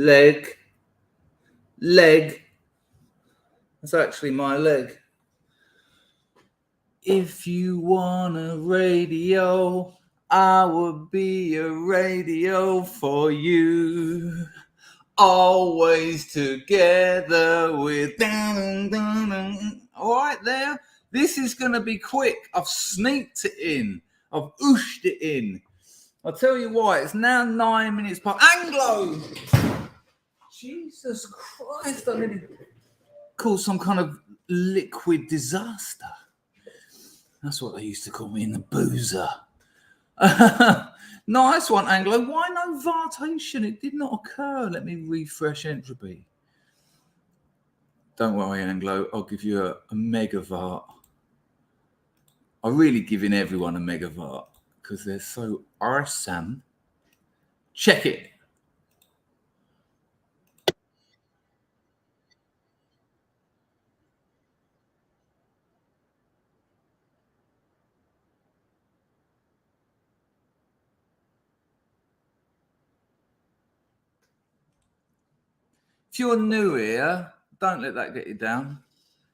leg. That's actually my leg. If you want a radio, I would be a radio for you. Always together with all right there. This is going to be quick. I've sneaked it in. I've ooshed it in. I'll tell you why. It's now 9 minutes past. Anglo! Jesus Christ, I nearly caused some kind of liquid disaster. That's what they used to call me in the boozer. Nice one, Anglo. Why no vartation? It did not occur. Let me refresh entropy. Don't worry, Anglo. I'll give you a Megavart. I'm really giving everyone a Megavart because they're so awesome. Check it. If you're new here, don't let that get you down.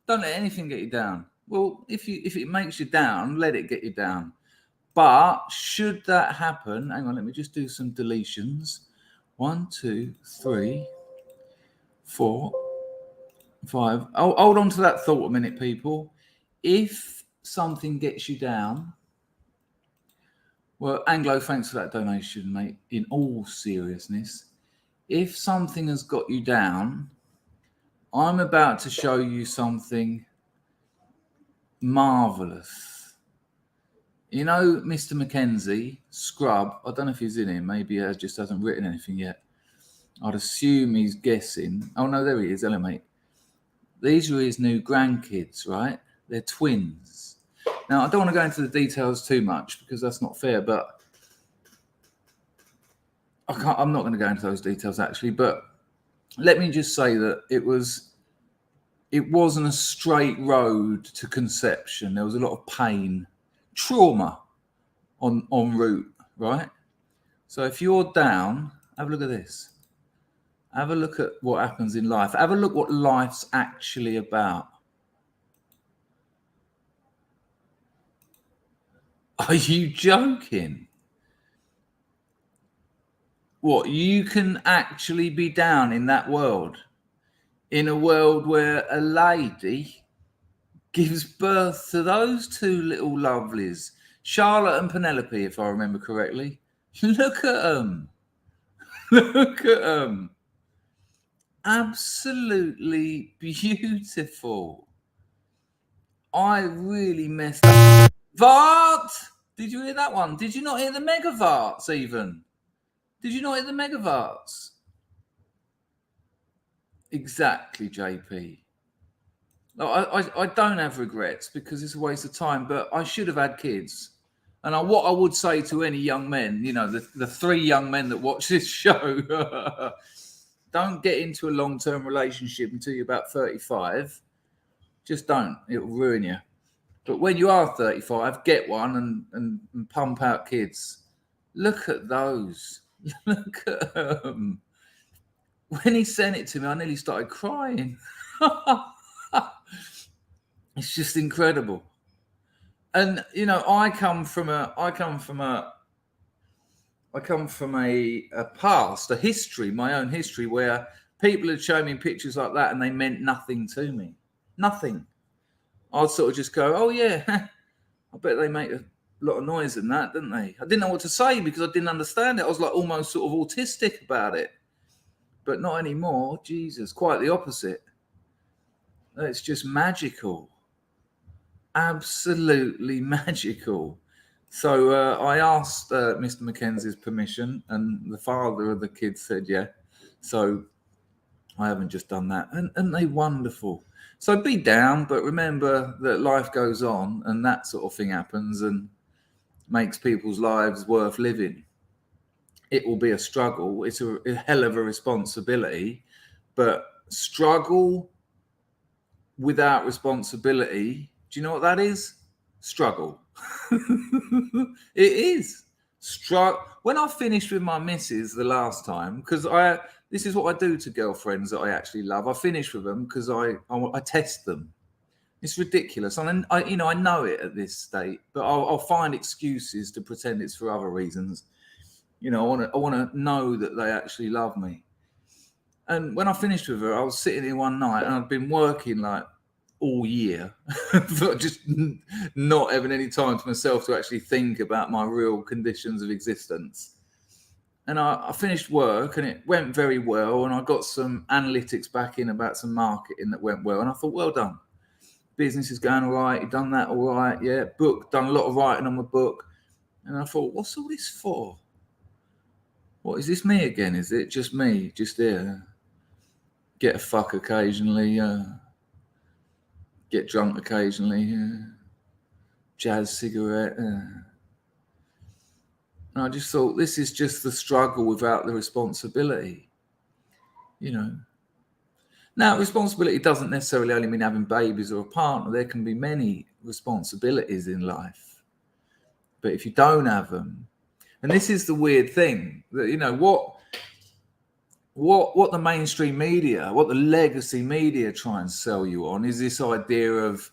Don't let anything get you down. Well, if it makes you down, let it get you down. But should that happen, hang on, let me just do some deletions. 1, 2, 3, 4, 5. Oh, hold on to that thought a minute, people. If something gets you down, well, Anglo, thanks for that donation, mate. In all seriousness, if something has got you down, I'm about to show you something marvelous. You know, Mr. Mackenzie, Scrub, I don't know if he's in here. Maybe he just hasn't written anything yet. I'd assume he's guessing. Oh, no, there he is. Hello, mate. These are his new grandkids, right? They're twins. Now, I don't want to go into the details too much because that's not fair, but I'm not going to go into those details, actually. But let me just say that it wasn't a straight road to conception. There was a lot of pain, trauma en route, right? So if you're down, have a look at this. Have a look at what happens in life. Have a look what life's actually about. Are you joking? What, you can actually be down in that world? In a world where a lady gives birth to those two little lovelies, Charlotte and Penelope, if I remember correctly. Look at them. Look at them. Absolutely beautiful. I really messed up. Vart! Did you hear that one? Did you not hear the Megavarts even? Did you not hear the Megavarts? Exactly, JP. I don't have regrets because it's a waste of time, but I should have had kids. And what I would say to any young men, you know, the 3 young men that watch this show, don't get into a long-term relationship until you're about 35. Just don't. It'll ruin you. But when you are 35, get one and pump out kids. Look at those. Look at them. When he sent it to me, I nearly started crying. It's just incredible. And you know, I come from a past, a history, my own history, where people had shown me pictures like that and they meant nothing to me. Nothing. I'd sort of just go, oh yeah, I bet they make a lot of noise in that, didn't they? I didn't know what to say because I didn't understand it. I was like almost sort of autistic about it. But not anymore. Jesus, quite the opposite. It's just magical. Absolutely magical. So I asked Mr. Mackenzie's permission, and the father of the kids said yeah. So I haven't just done that. And they're wonderful. So be down, but remember that life goes on and that sort of thing happens and makes people's lives worth living. It will be a struggle. It's a hell of a responsibility, but struggle without responsibility, do you know what that is? Struggle. It is. When I finished with my missus the last time, because this is what I do to girlfriends that I actually love. I finish with them because I test them. It's ridiculous, and I know it at this state, but I'll find excuses to pretend it's for other reasons. I want to know that they actually love me. And when I finished with her, I was sitting here one night, and I'd been working like all year, just not having any time to myself to actually think about my real conditions of existence. And I finished work, and it went very well, and I got some analytics back in about some marketing that went well, and I thought, well done. Business is going all right. You've done that all right. Yeah. Done a lot of writing on my book. And I thought, what's all this for? What is this me again? Is it just me? Just there? Get a fuck occasionally. Get drunk occasionally. Jazz cigarette. And I just thought, this is just the struggle without the responsibility. Now, responsibility doesn't necessarily only mean having babies or a partner. There can be many responsibilities in life. But if you don't have them, and this is the weird thing, that what the mainstream media, what the legacy media try and sell you on is this idea of,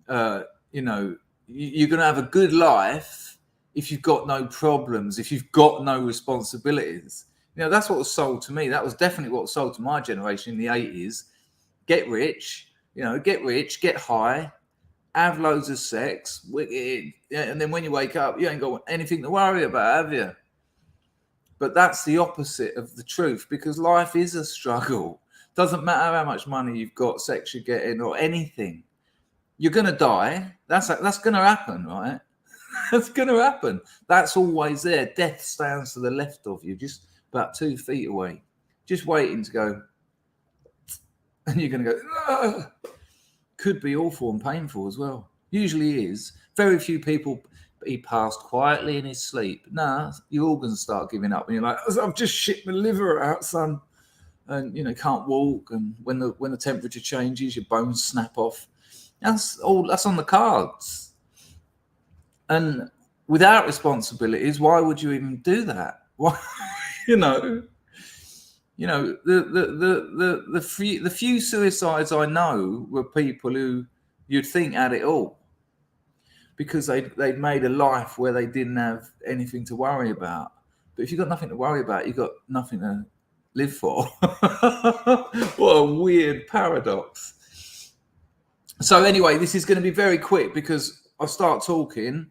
you're going to have a good life if you've got no problems, if you've got no responsibilities. That's what was sold to me. That was definitely what was sold to my generation in the 80s. Get rich, get high, have loads of sex, and then when you wake up, you ain't got anything to worry about, have you? But that's the opposite of the truth, because life is a struggle. Doesn't matter how much money you've got, sex you're getting, or anything. You're going to die. That's going to happen, right? That's going to happen. That's always there. Death stands to the left of you, just about 2 feet away, just waiting to go. And you're going to go, ah! Could be awful and painful as well. Usually is. Very few people, he passed quietly in his sleep. Nah, your organs start giving up, and you're like, I've just shit my liver out, son. And can't walk, and when the temperature changes, your bones snap off. That's on the cards. And without responsibilities, why would you even do that? Why? The few suicides I know were people who you'd think had it all, because they'd made a life where they didn't have anything to worry about. But if you've got nothing to worry about, you've got nothing to live for. What a weird paradox. So anyway, this is going to be very quick, because I start talking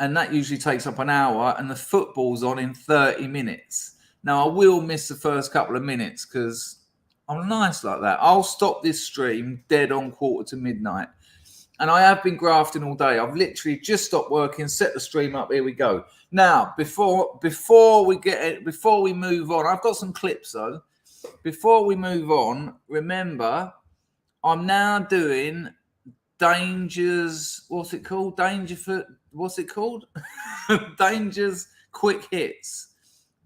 and that usually takes up an hour, and the football's on in 30 minutes. Now, I will miss the first couple of minutes because I'm nice like that. I'll stop this stream dead on 1:45. And I have been grafting all day. I've literally just stopped working, set the stream up. Here we go. Now, before we move on, I've got some clips though. Before we move on, remember, I'm now doing Danger's, what's it called? Danger's Quick Hits.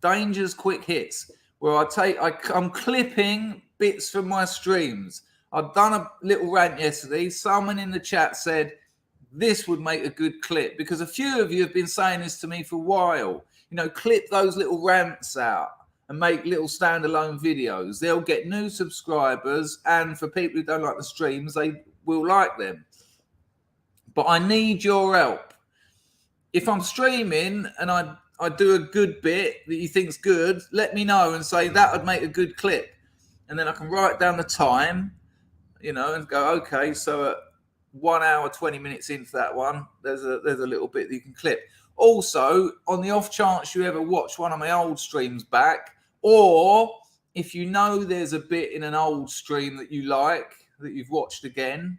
Danger's Quick Hits, where I'm clipping bits from my streams. I've done a little rant yesterday. Someone in the chat said this would make a good clip, because a few of you have been saying this to me for a while. Clip those little rants out and make little standalone videos. They'll get new subscribers, and for people who don't like the streams, they will like them. But I need your help. If I'm streaming and I do a good bit that you think's good, let me know and say that would make a good clip. And then I can write down the time, and go, okay, so at 1 hour, 20 minutes into that one, there's a little bit that you can clip. Also, on the off chance you ever watch one of my old streams back, or if there's a bit in an old stream that you like, that you've watched again,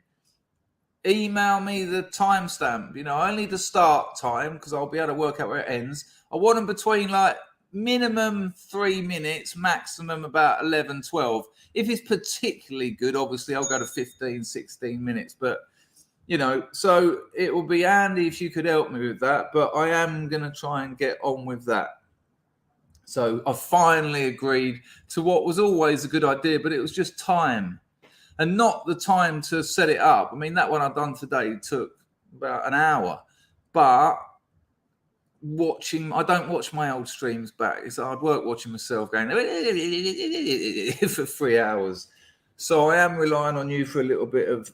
email me the timestamp, only the start time, because I'll be able to work out where it ends. I want them between like minimum 3 minutes, maximum about 11, 12. If it's particularly good, obviously I'll go to 15, 16 minutes. But, so it will be handy if you could help me with that. But I am going to try and get on with that. So I finally agreed to what was always a good idea, but it was just time. And not the time to set it up. I mean, that one I've done today took about an hour. But watching. I don't watch my old streams back. It's hard work watching myself going for 3 hours. So I am relying on you for a little bit of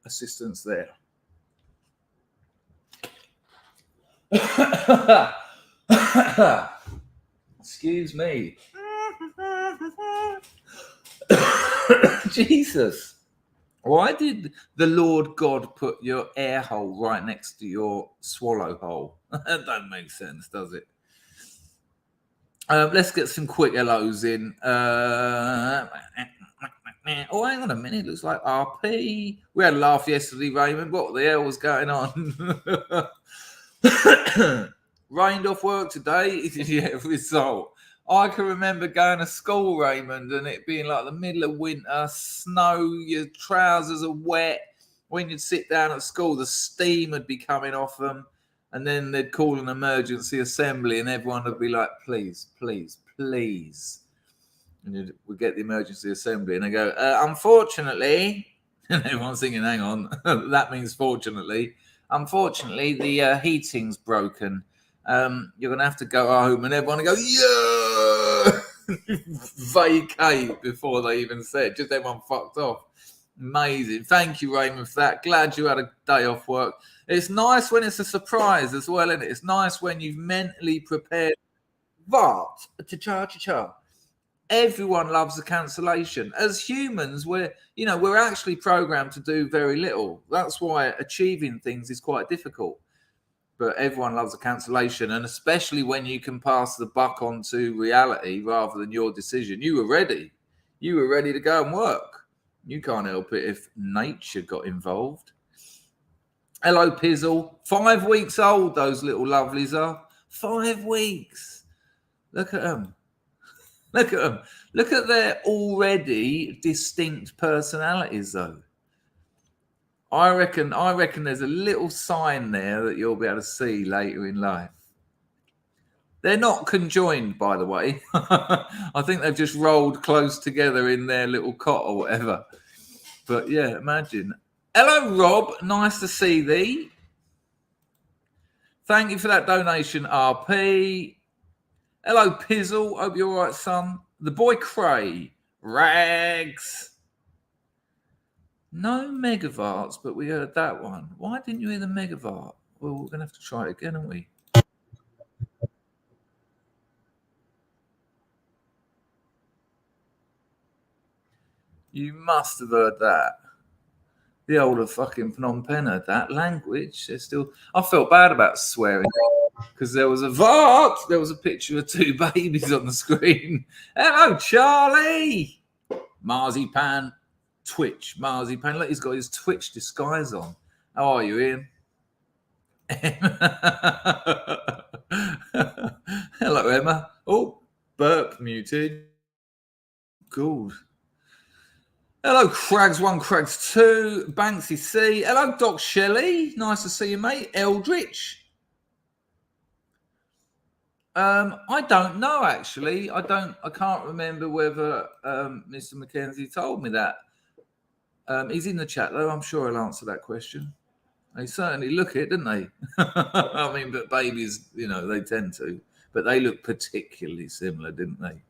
assistance there. Excuse me. Jesus. Why did the Lord God put your air hole right next to your swallow hole? That don't make sense, does it? Let's get some quick hellos in. Oh, hang on a minute. Looks like RP. We had a laugh yesterday, Raymond. What the hell was going on? Rained off work today. Yeah, result. I can remember going to school, Raymond, and it being like the middle of winter, snow, your trousers are wet. When you'd sit down at school, the steam would be coming off them, and then they'd call an emergency assembly, and everyone would be like, please, please, please. And we'd get the emergency assembly, and they go, unfortunately, and everyone's thinking, hang on, that means fortunately. Unfortunately, the heating's broken. You're going to have to go home, and everyone will go, yeah! Vacate before they even said. Just everyone fucked off. Amazing. Thank you, Raymond, for that. Glad you had a day off work. It's nice when it's a surprise as well, isn't it? It's nice when you've mentally prepared. But, cha-cha. Everyone loves a cancellation. As humans, we're actually programmed to do very little. That's why achieving things is quite difficult. But everyone loves a cancellation, and especially when you can pass the buck on to reality rather than your decision. You were ready. You were ready to go and work. You can't help it if nature got involved. Hello, Pizzle. 5 weeks old, those little lovelies are. 5 weeks. Look at them. Look at them. Look at their already distinct personalities, though. I reckon there's a little sign there that you'll be able to see later in life. They're not conjoined, by the way. I think they've just rolled close together in their little cot or whatever. But yeah, imagine. Hello, Rob. Nice to see thee. Thank you for that donation, RP. Hello, Pizzle. Hope you're all right, son. The boy Cray. Rags. No Megavarts, but we heard that one. Why didn't you hear the Megavart? Well, we're going to have to try it again, aren't we? You must have heard that. The older fucking Phnom Penh heard that language. They're still. I felt bad about swearing because there was a Vart. There was a picture of 2 babies on the screen. Hello, Charlie. Marzipan. Twitch, Marzipan. Look, he's got his Twitch disguise on. How are you, Ian? Hello, Emma. Oh, burp muted. Good. Hello, Crags1, Crags2, Banksy C. Hello, Doc Shelley. Nice to see you, mate. Eldritch. I don't know, actually. I can't remember whether Mr. Mackenzie told me that. He's in the chat, though. I'm sure he'll answer that question. They certainly look it, didn't they? I mean, but babies, they tend to. But they look particularly similar, didn't they?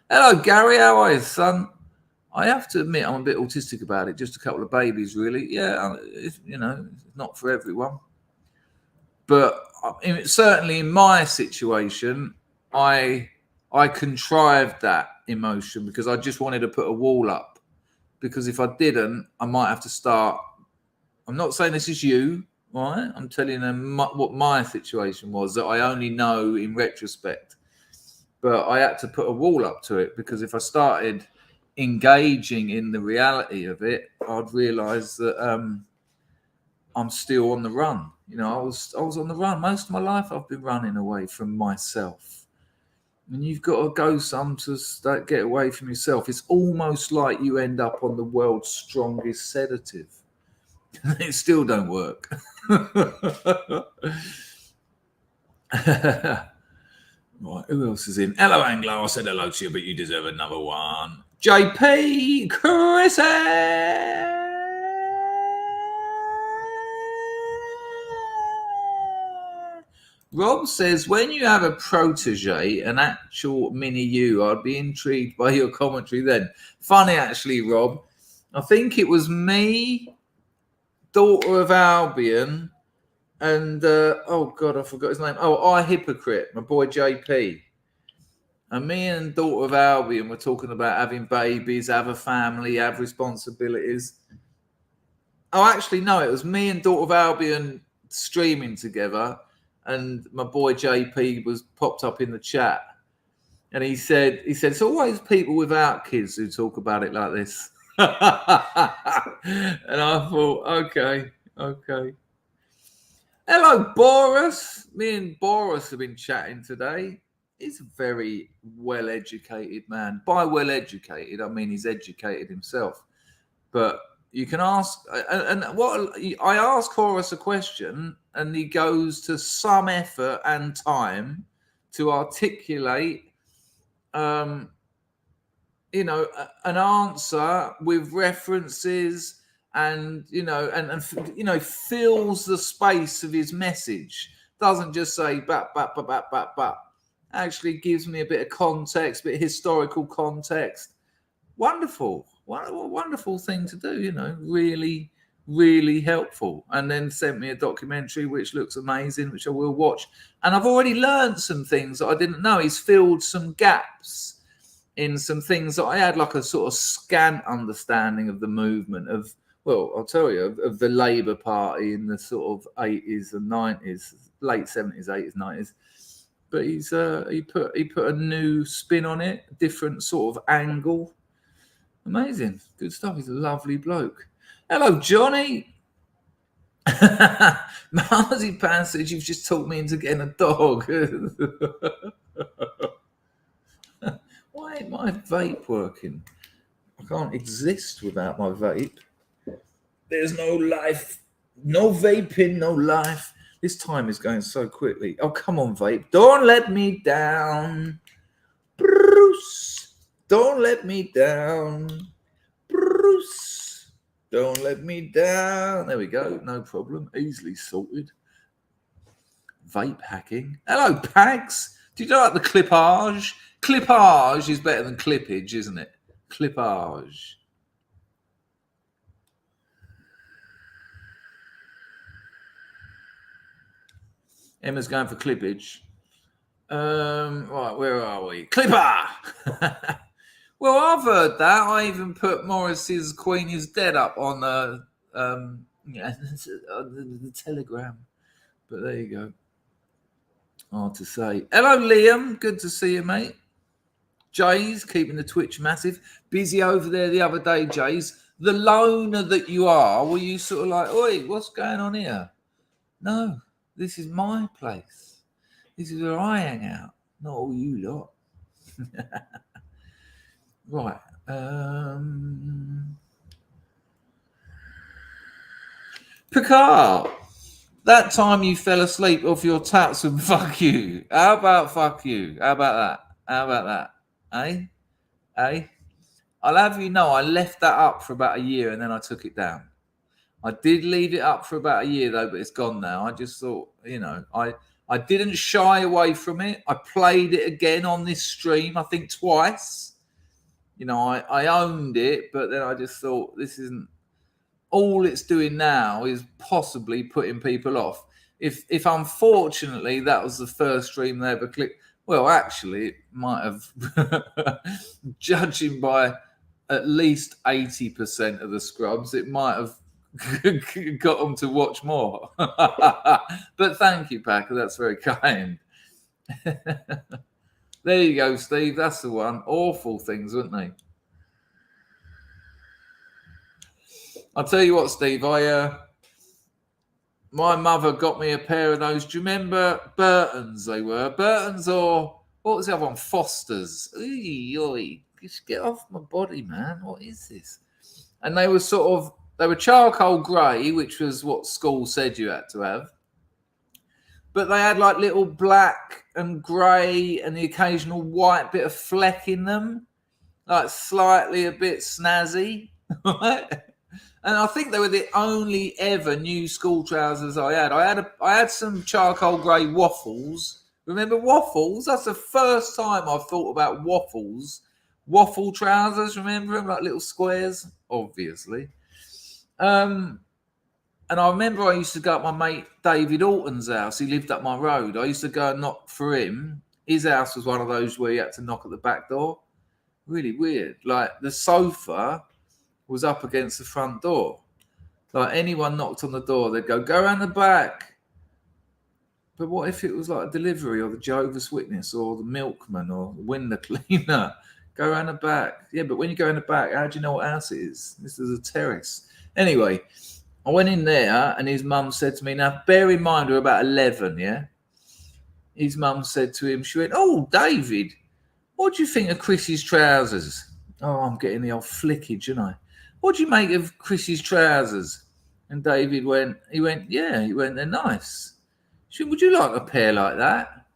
Hello, Gary. How are you, son? I have to admit I'm a bit autistic about it. Just a couple of babies, really. Yeah, it's not for everyone. But certainly in my situation, I contrived that emotion because I just wanted to put a wall up. Because if I didn't, I might have to start. I'm not saying this is you, right? I'm telling them what my situation was that I only know in retrospect. But I had to put a wall up to it because if I started engaging in the reality of it, I'd realise that I'm still on the run. I was on the run most of my life. I've been running away from myself. And you've got to go some to get away from yourself. It's almost like you end up on the world's strongest sedative. It still don't work. Right, who else is in? Hello, Anglo. I said hello to you, but you deserve another one. JP Chrissy. Rob says, when you have a protege, an actual mini you, I'd be intrigued by your commentary then. Funny, actually, Rob. I think it was me, Daughter of Albion, and, oh, God, I forgot his name. Oh, I Hypocrite, my boy JP. And me and Daughter of Albion were talking about having babies, have a family, have responsibilities. Oh, actually, no, it was me and Daughter of Albion streaming together, and my boy JP was popped up in the chat, and he said it's always people without kids who talk about it like this. And I thought, okay. Hello, Boris. Me and Boris have been chatting today. He's a very well-educated man. By well-educated, I mean he's educated himself. But you can ask, and what I ask Horace a question, and he goes to some effort and time to articulate, an answer with references, and fills the space of his message. Doesn't just say but. Actually gives me a bit of context, bit of historical context. Wonderful. What a wonderful thing to do, really, really helpful. And then sent me a documentary which looks amazing, which I will watch. And I've already learned some things that I didn't know. He's filled some gaps in some things that I had like a sort of scant understanding of the movement of, well, I'll tell you, of the Labour Party in the sort of 80s and 90s, late 70s, 80s, 90s. But he put a new spin on it, a different sort of angle. Amazing. Good stuff. He's a lovely bloke. Hello, Johnny. Marzipan says you've just talked me into getting a dog. Why ain't my vape working? I can't exist without my vape. There's no life. No vaping, no life. This time is going so quickly. Oh, come on, vape. Don't let me down. Bruce. Don't let me down. Bruce. Don't let me down. There we go. No problem. Easily sorted. Vape hacking. Hello, Pags. Do you like the clippage? Clippage is better than clippage, isn't it? Clippage. Emma's going for clippage. Right, where are we? Clipper! Well, I've heard that. I even put Morris's Queen is Dead up on the Telegram. But there you go. Hard to say. Hello, Liam. Good to see you, mate. Jays, keeping the Twitch massive. Busy over there the other day, Jays. The loner that you are, were you sort of like, oi, what's going on here? No. This is my place. This is where I hang out, not all you lot. Right. Picard, that time you fell asleep off your tats and fuck you. How about fuck you? How about that? Eh? I'll have you know, I left that up for about a year and then I took it down. I did leave it up for about a year, though, but it's gone now. I just thought, I didn't shy away from it. I played it again on this stream, I think twice. I owned it, but then I just thought, this isn't... All it's doing now is possibly putting people off. If unfortunately that was the first stream they ever clicked, well, actually, it might have, judging by at least 80% of the scrubs, it might have got them to watch more. But thank you, Packer. That's very kind. There you go, Steve. That's the one. Awful things, weren't they? I'll tell you what, Steve. My mother got me a pair of those. Do you remember Burton's? They were Burton's, or what was the other one? Foster's. Oi, just get off my body, man. What is this? And they were they were charcoal grey, which was what school said you had to have. But they had like little black and grey and the occasional white bit of fleck in them, like slightly a bit snazzy. And I think they were the only ever new school trousers I had. I had some charcoal grey waffles. Remember waffles? That's the first time I've thought about waffles. Waffle trousers, remember them? Like little squares, obviously. And I remember I used to go up my mate David Alton's house. He lived up my road. I used to go and knock for him. His house was one of those where you had to knock at the back door. Really weird. Like the sofa was up against the front door. Like anyone knocked on the door, they'd go around the back. But what if it was like a delivery or the Jehovah's Witness or the milkman or the window cleaner? Go around the back. Yeah, but when you go in the back, how do you know what house it is? This is a terrace. Anyway, I went in there and his mum said to me, now bear in mind we're about 11, yeah? His mum said to him, she went, oh, David, what do you think of Chrissy's trousers? Oh, I'm getting the old flickage, aren't I? What do you make of Chrissy's trousers? And David went, yeah, they're nice. She went, would you like a pair like that?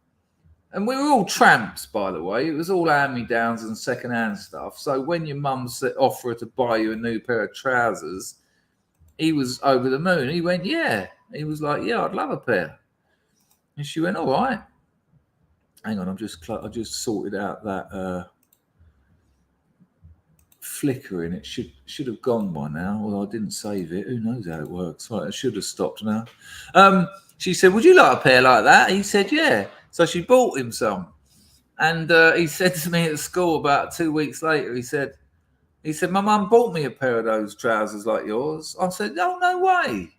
And we were all tramps, by the way. It was all hand-me-downs and second-hand stuff. So when your mum offered to buy you a new pair of trousers, he was over the moon. He went, yeah. He was like, yeah, I'd love a pair. And she went, all right. Hang on, I just sorted out that flickering. It should have gone by now. Well, I didn't save it. Who knows how it works? Right, I should have stopped now. She said, would you like a pair like that? He said, yeah. So she bought him some. And he said to me at school about 2 weeks later, he said, my mum bought me a pair of those trousers like yours. I said, oh, no way.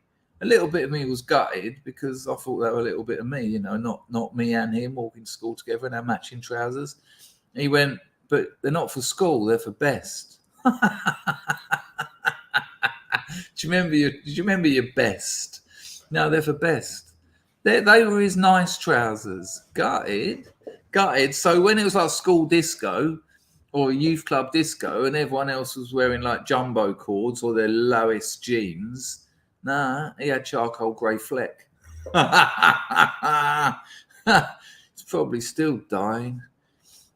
A little bit of me was gutted because I thought they were a little bit of me, you know, not me and him walking to school together in our matching trousers. He went, but they're not for school, they're for best. Did you remember your best? No, they're for best. They were his nice trousers. Gutted. So when it was like school disco or youth club disco and everyone else was wearing like jumbo cords or their lowest jeans, nah, he had charcoal grey fleck. He's probably still dying.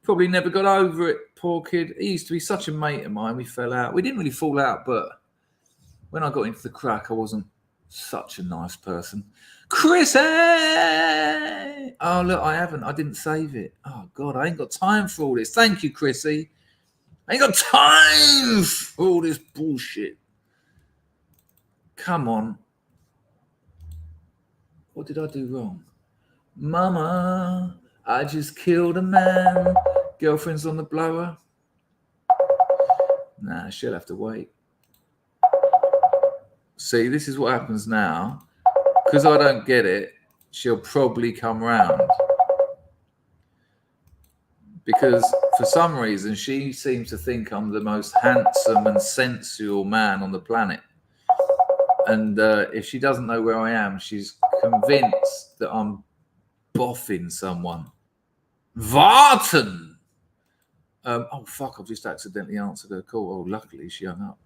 Probably never got over it, poor kid. He used to be such a mate of mine. We fell out. We didn't really fall out, but when I got into the crack, I wasn't such a nice person. Chrissy! Oh, look, I didn't save it. Oh, God, I ain't got time for all this. Thank you, Chrissy. I ain't got time for all this bullshit. Come on. What did I do wrong? Mama, I just killed a man. Girlfriend's on the blower. Nah, she'll have to wait. See, this is what happens now. Because I don't get it, she'll probably come round. Because for some reason, she seems to think I'm the most handsome and sensual man on the planet. And if she doesn't know where I am, she's convinced that I'm boffing someone. Vartan! Oh, fuck, I've just accidentally answered her call. Oh, luckily she hung up.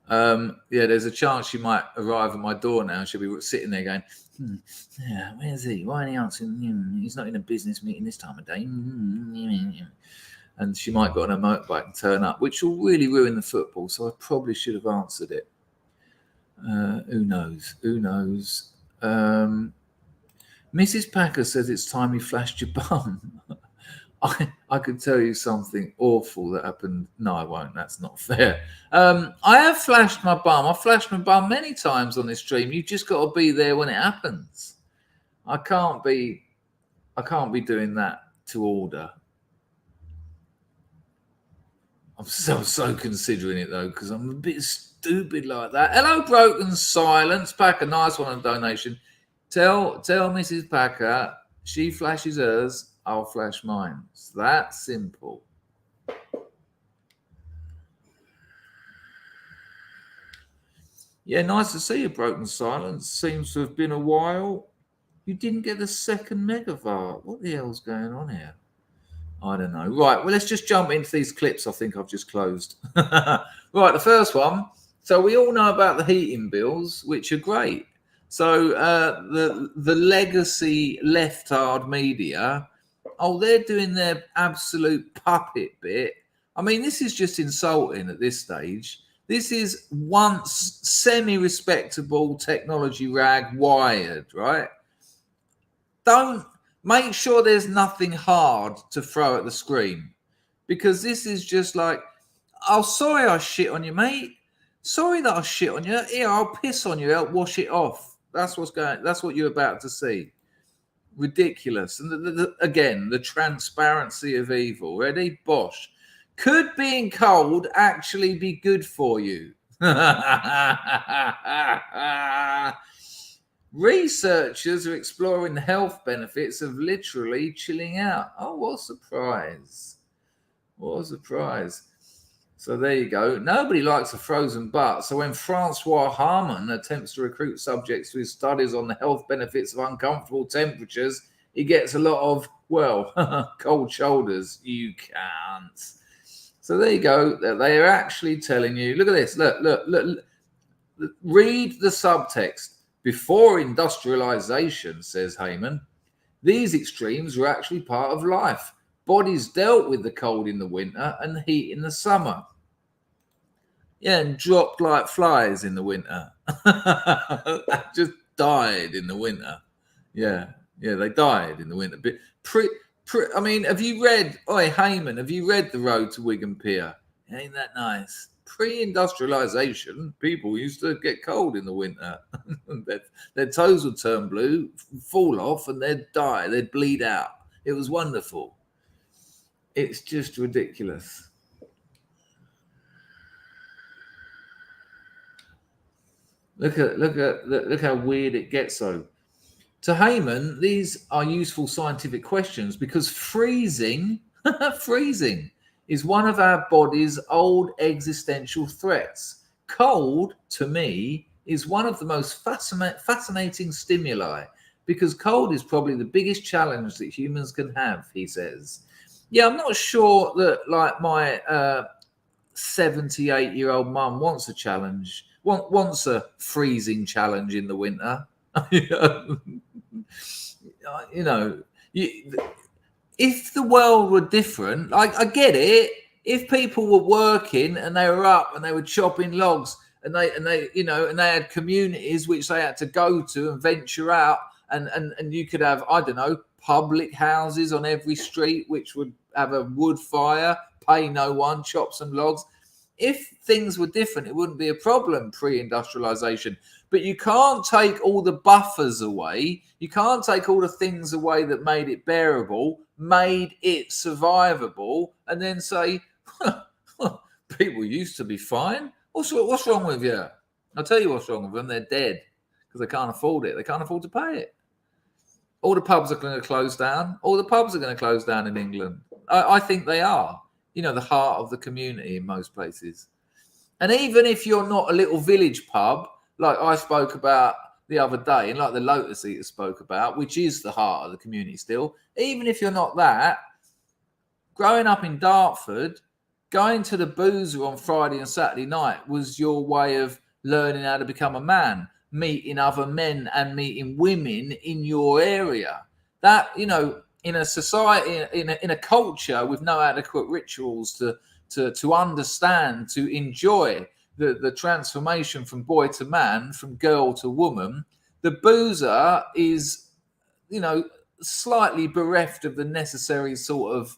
Yeah, there's a chance she might arrive at my door now. She'll be sitting there going, yeah, where's he? Why ain't he answering? He's not in a business meeting this time of day. And she might go on a motorbike and turn up, which will really ruin the football. So I probably should have answered it. Who knows? Mrs. Packer says it's time you flashed your bum. I could tell you something awful that happened. No, I won't. That's not fair. I have flashed my bum. I've flashed my bum many times on this stream. You've just got to be there when it happens. I can't be doing that to order. I'm so considering it though, because I'm a bit stupid like that. Hello, Broken Silence. Packer, nice one on donation. Tell Mrs. Packer she flashes hers, I'll flash mine. It's that simple. Yeah, nice to see you, Broken Silence. Seems to have been a while. You didn't get the second Megavart. What the hell's going on here? I don't know. Right, well, let's just jump into these clips I think I've just closed. Right, the first one. So we all know about the heating bills, which are great. So the legacy leftard media, they're doing their absolute puppet bit. I mean, this is just insulting at this stage. This is once semi-respectable technology rag Wired, right? Don't make sure there's nothing hard to throw at the screen, because this is just like, oh, sorry I shit on you, mate. Sorry that I shit on you. Here, I'll piss on you. I'll wash it off. That's what's going. That's what you're about to see. Ridiculous. And again, the transparency of evil. Ready? Bosh. Could being cold actually be good for you? Researchers are exploring the health benefits of literally chilling out. Oh, what a surprise. What a surprise. So there you go. Nobody likes a frozen butt. So when Francois Harmon attempts to recruit subjects to his studies on the health benefits of uncomfortable temperatures, he gets a lot of, well, cold shoulders. You can't. So there you go. They are actually telling you, look at this. Look. Read the subtext. Before industrialization, says Heyman, these extremes were actually part of life. Bodies dealt with the cold in the winter and the heat in the summer. Yeah, and dropped like flies in the winter. Just died in the winter. Yeah, they died in the winter. But I mean, have you read, Heyman, have you read The Road to Wigan Pier? Ain't that nice? Pre-industrialization, people used to get cold in the winter. Their toes would turn blue, fall off, and they'd die. They'd bleed out. It was wonderful. It's just ridiculous. Look how weird it gets. So, to Heyman, these are useful scientific questions because freezing is one of our body's old existential threats. Cold, to me, is one of the most fascinating stimuli because cold is probably the biggest challenge that humans can have, he says. Yeah, I'm not sure that like my 78-year-old mum wants a challenge, wants a freezing challenge in the winter. If the world were different, I get it. If people were working and they were up and they were chopping logs and they had communities which they had to go to and venture out and you could have, I don't know, public houses on every street which would have a wood fire, pay no one, chop some logs. If things were different, it wouldn't be a problem pre-industrialization. But you can't take all the buffers away. You can't take all the things away that made it bearable, made it survivable, and then say, people used to be fine. What's wrong with you? I'll tell you what's wrong with them. They're dead because they can't afford it. They can't afford to pay it. All the pubs are going to close down. All the pubs are going to close down in England. I think they are. The heart of the community in most places. And even if you're not a little village pub, like I spoke about the other day, and like the Lotus Eater spoke about, which is the heart of the community still, even if you're not that, growing up in Dartford, going to the boozer on Friday and Saturday night was your way of learning how to become a man, meeting other men and meeting women in your area. That, in a society, in a culture with no adequate rituals to understand, to enjoy the transformation from boy to man, from girl to woman, the boozer is, slightly bereft of the necessary sort of,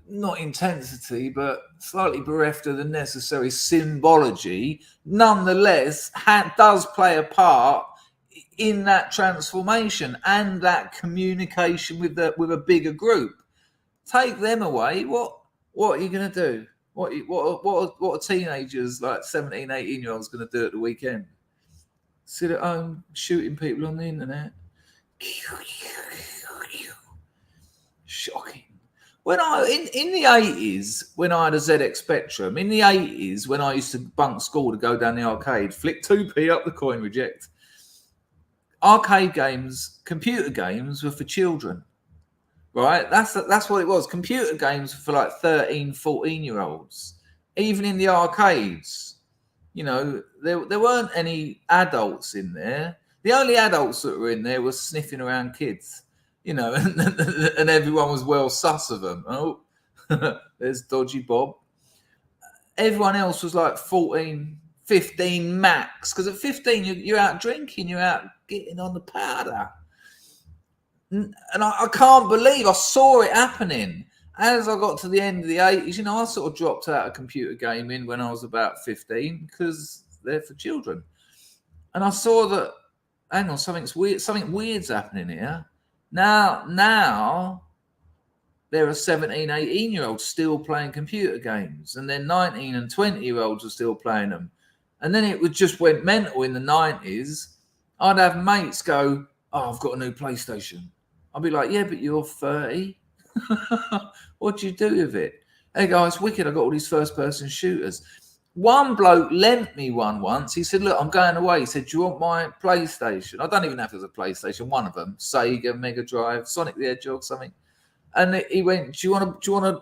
not intensity, but slightly bereft of the necessary symbology, nonetheless does play a part in that transformation and that communication with a bigger group. Take them away, what are you going to do? What are teenagers like 17, 18-year-olds going to do at the weekend? Sit at home shooting people on the internet. Shocking. When in the 80s, when I had a ZX Spectrum, in the 80s, when I used to bunk school to go down the arcade, flick 2p up the coin, reject. Arcade games, computer games were for children, right? That's what it was. Computer games were for like 13, 14-year-olds. Even in the arcades, there weren't any adults in there. The only adults that were in there were sniffing around kids, and everyone was well sus of them. Oh, there's Dodgy Bob. Everyone else was like 14, 15 max. Because at 15, you're out drinking, you're out getting on the powder. And I can't believe I saw it happening. As I got to the end of the 80s, you know, I sort of dropped out of computer gaming when I was about 15 because they're for children. And I saw that, hang on, something weird's happening here. Now there are 17, 18-year-olds still playing computer games, and then 19 and 20-year-olds are still playing them. And then it just went mental in the 90s. I'd have mates go, oh, I've got a new PlayStation. I'd be like, yeah, but you're 30. What do you do with it? Hey, guys, wicked. I got all these first-person shooters. One bloke lent me one once. He said, look, I'm going away. He said, do you want my PlayStation? I don't even know if it was a PlayStation, one of them. Sega, Mega Drive, Sonic the Hedgehog, something. And he went, do you want to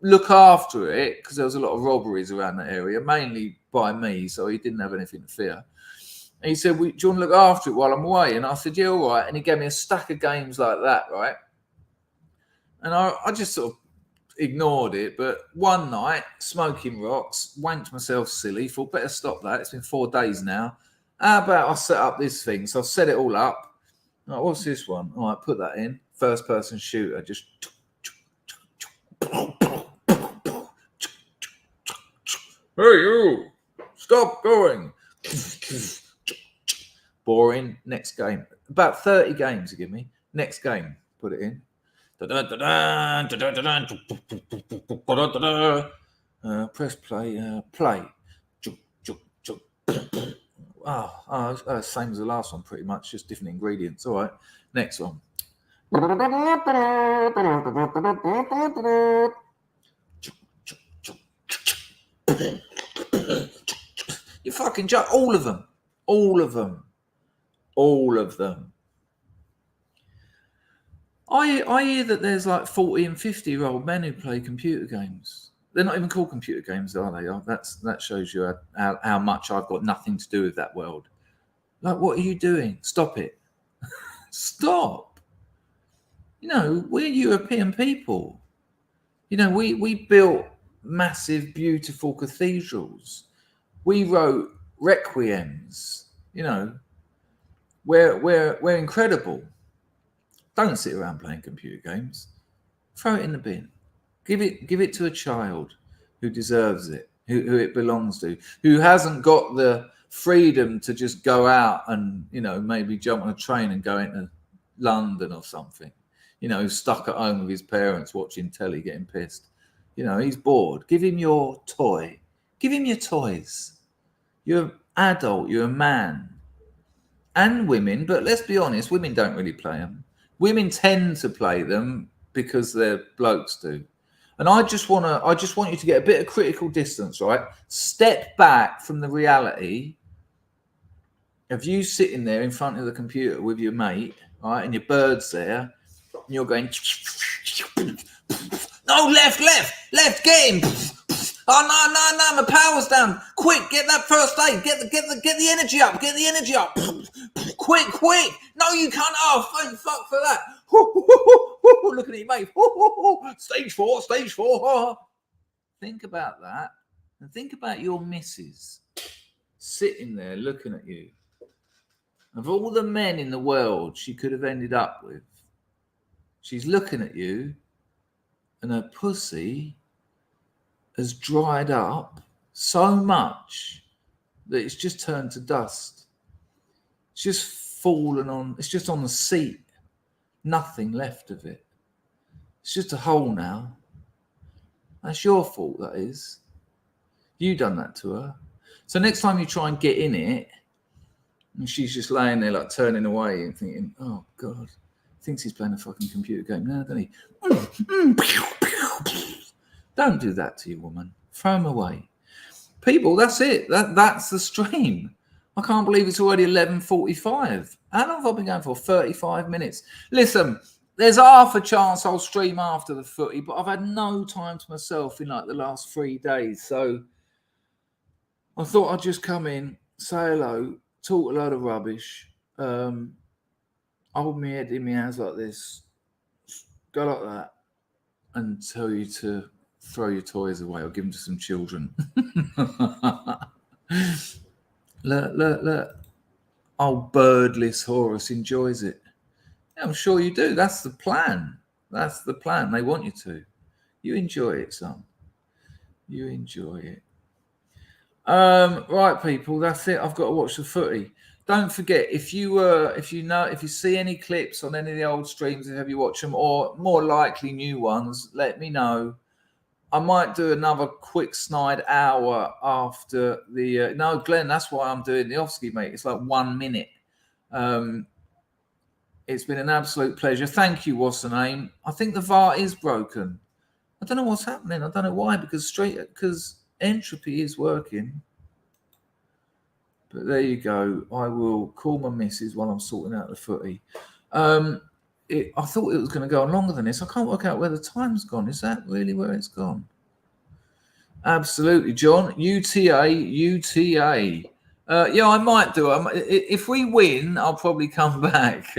look after it? Because there was a lot of robberies around that area, mainly by me, so he didn't have anything to fear. And he said, do you want to look after it while I'm away? And I said, yeah, all right. And he gave me a stack of games like that, right? And I just sort of ignored it. But one night, smoking rocks, wanked myself silly, thought, better stop that. It's been 4 days now. How about I set up this thing? So I set it all up. All right, what's this one? All right, put that in. First person shooter. Just. Hey, you! Stop going! Boring. Next game. About 30 games you give me. Next game. Put it in. Press play. Play. Same as the last one, pretty much. Just different ingredients. All right. Next one. You fucking joke. All of them. I hear that there's like 40 and 50-year-old men who play computer games. They're not even called computer games, are they? That shows you how much I've got nothing to do with that world. Like, what are you doing? Stop it. Stop. You know, we're European people. You know, we built massive, beautiful cathedrals. We wrote Requiems. You know, we're incredible. Don't sit around playing computer games. Throw it in the bin. Give it to a child who deserves it, who it belongs to, who hasn't got the freedom to just go out and, you know, maybe jump on a train and go into London or something. You know, stuck at home with his parents watching telly, getting pissed. You know, he's bored. Give him your toy. Give him your toys. You're an adult. You're a man. And women, but let's be honest, women don't really play them. Women tend to play them because their blokes do. And I just want you to get a bit of critical distance, right? Step back from the reality of you sitting there in front of the computer with your mate, right? And your bird's there, and you're going, no, left, get him. Oh no, my power's down. Quick, get that first aid. Get the energy up. Get the energy up. Quick. No, you can't. Oh, thank fuck for that. Looking at you, mate. Stage four. Think about that. And think about your missus sitting there looking at you. Of all the men in the world she could have ended up with, she's looking at you and her pussy has dried up so much that it's just turned to dust. It's just fallen on, it's just on the seat. Nothing left of it. It's just a hole now. That's your fault, that is. You done that to her. So next time you try and get in it, and she's just laying there like turning away and thinking, oh God, thinks he's playing a fucking computer game now, doesn't he? Don't do that to your woman. Throw them away. People, that's it. That's the stream. I can't believe it's already 11:45. How long have I been going for? 35 minutes. Listen, there's half a chance I'll stream after the footy, but I've had no time to myself in like the last 3 days. So I thought I'd just come in, say hello, talk a load of rubbish, hold my head in my hands like this, go like that, and tell you to throw your toys away or give them to some children. Look. Old birdless Horus enjoys it. Yeah, I'm sure you do. That's the plan. That's the plan. They want you to. You enjoy it, son. You enjoy it. Right, people. That's it. I've got to watch the footy. Don't forget, if you see any clips on any of the old streams, have you watched them, or more likely new ones, let me know. I might do another quick snide hour after the. No, Glenn, that's why I'm doing the off-ski, mate. It's like 1 minute. It's been an absolute pleasure. Thank you. What's the name? I think the VAR is broken. I don't know what's happening. I don't know why, because entropy is working. But there you go. I will call my missus while I'm sorting out the footy. I thought it was going to go on longer than this. I can't work out where the time's gone. Is that really where it's gone? Absolutely, John. UTA. Yeah, I might do. If we win, I'll probably come back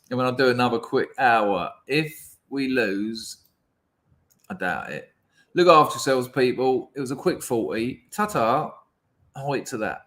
and when I'll do another quick hour. If we lose, I doubt it. Look after yourselves, people. It was a quick 40. Ta-ta. I'll wait to that.